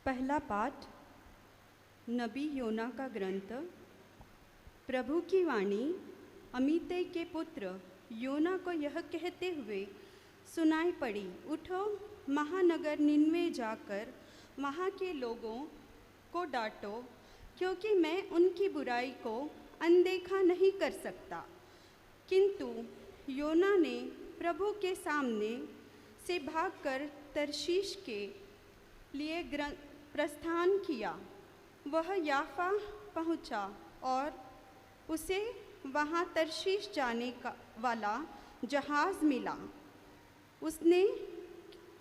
पहला पाठ नबी योना का ग्रंथ। प्रभु की वाणी अमित्तै के पुत्र योना को यह कहते हुए सुनाई पड़ी, उठो, महानगर निनवे जाकर वहाँ के लोगों को डांटो, क्योंकि मैं उनकी बुराई को अनदेखा नहीं कर सकता। किंतु योना ने प्रभु के सामने से भागकर तरशीश के लिए प्रस्थान किया। वह याफा पहुंचा और उसे वहां तरशीश जाने का वाला जहाज़ मिला। उसने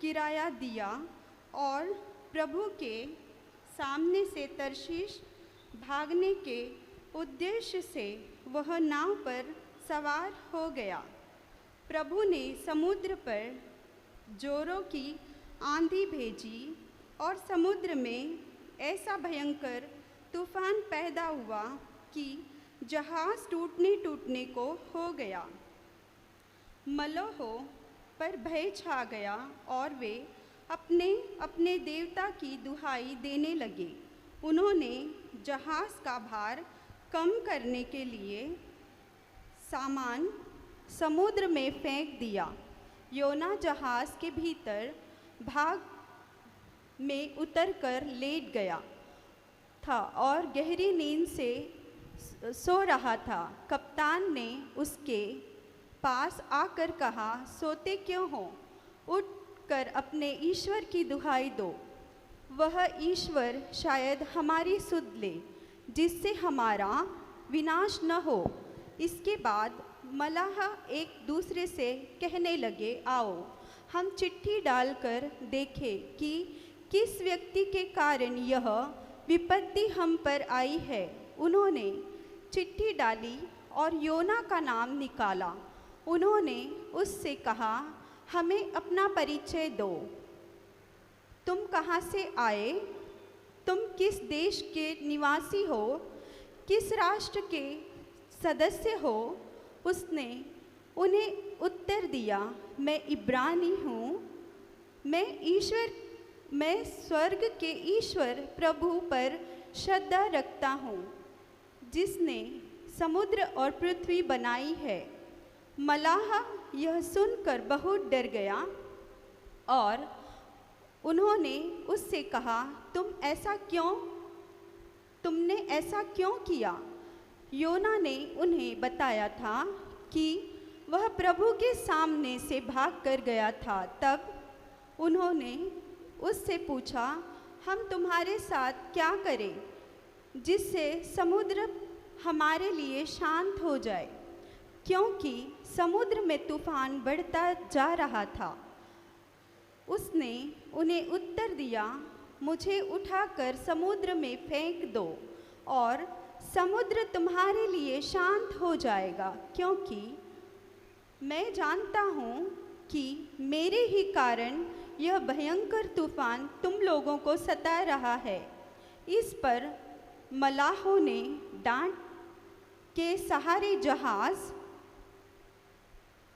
किराया दिया और प्रभु के सामने से तरशीश भागने के उद्देश्य से वह नाव पर सवार हो गया। प्रभु ने समुद्र पर जोरों की आंधी भेजी और समुद्र में ऐसा भयंकर तूफान पैदा हुआ कि जहाज़ टूटने को हो गया। मलोहों पर भय छा गया और वे अपने अपने देवता की दुहाई देने लगे। उन्होंने जहाज़ का भार कम करने के लिए सामान समुद्र में फेंक दिया। योना जहाज़ के भीतर भाग में उतरकर लेट गया था और गहरी नींद से सो रहा था। कप्तान ने उसके पास आकर कहा, सोते क्यों हो? उठकर अपने ईश्वर की दुहाई दो। वह ईश्वर शायद हमारी सुध ले, जिससे हमारा विनाश न हो। इसके बाद मलाह एक दूसरे से कहने लगे, आओ हम चिट्ठी डालकर देखें कि किस व्यक्ति के कारण यह विपत्ति हम पर आई है। उन्होंने चिट्ठी डाली और योना का नाम निकाला। उन्होंने उससे कहा, हमें अपना परिचय दो। तुम कहाँ से आए? तुम किस देश के निवासी हो? किस राष्ट्र के सदस्य हो? उसने उन्हें उत्तर दिया, मैं इब्रानी हूँ। मैं स्वर्ग के ईश्वर प्रभु पर श्रद्धा रखता हूँ, जिसने समुद्र और पृथ्वी बनाई है। मलाह यह सुनकर बहुत डर गया और उन्होंने उससे कहा, तुमने ऐसा क्यों किया? योना ने उन्हें बताया था कि वह प्रभु के सामने से भाग कर गया था। तब उन्होंने उससे पूछा, हम तुम्हारे साथ क्या करें जिससे समुद्र हमारे लिए शांत हो जाए? क्योंकि समुद्र में तूफान बढ़ता जा रहा था। उसने उन्हें उत्तर दिया, मुझे उठाकर समुद्र में फेंक दो और समुद्र तुम्हारे लिए शांत हो जाएगा, क्योंकि मैं जानता हूँ कि मेरे ही कारण यह भयंकर तूफान तुम लोगों को सता रहा है। इस पर मलाहों ने डांट के सहारे जहाज़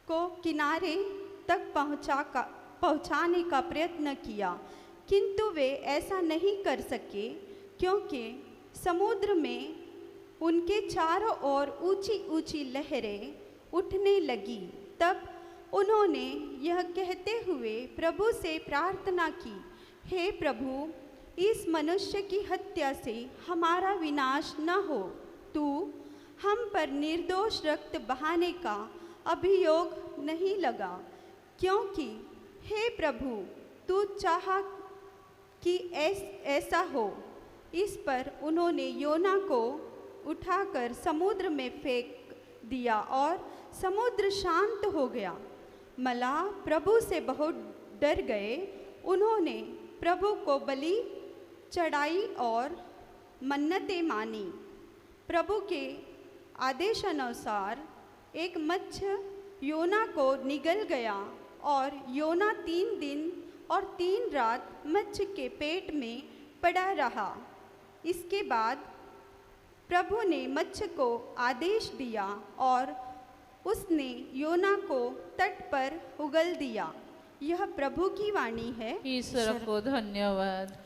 को किनारे तक पहुँचाने का प्रयत्न किया, किंतु वे ऐसा नहीं कर सके, क्योंकि समुद्र में उनके चारों ओर ऊंची ऊंची लहरें उठने लगी। तब उन्होंने यह कहते हुए प्रभु से प्रार्थना की, हे प्रभु, इस मनुष्य की हत्या से हमारा विनाश न हो। तू हम पर निर्दोष रक्त बहाने का अभियोग नहीं लगा, क्योंकि हे प्रभु, तू चाहा कि ऐसा हो। इस पर उन्होंने योना को उठाकर समुद्र में फेंक दिया और समुद्र शांत हो गया। मलाह प्रभु से बहुत डर गए। उन्होंने प्रभु को बलि चढ़ाई और मन्नतें मानी। प्रभु के आदेशानुसार एक मत्स्य योना को निगल गया और योना 3 दिन और 3 रात मत्स्य के पेट में पड़ा रहा। इसके बाद प्रभु ने मत्स्य को आदेश दिया और उसने योना को तट पर उगल दिया। यह प्रभु की वाणी है। ईश्वर को धन्यवाद।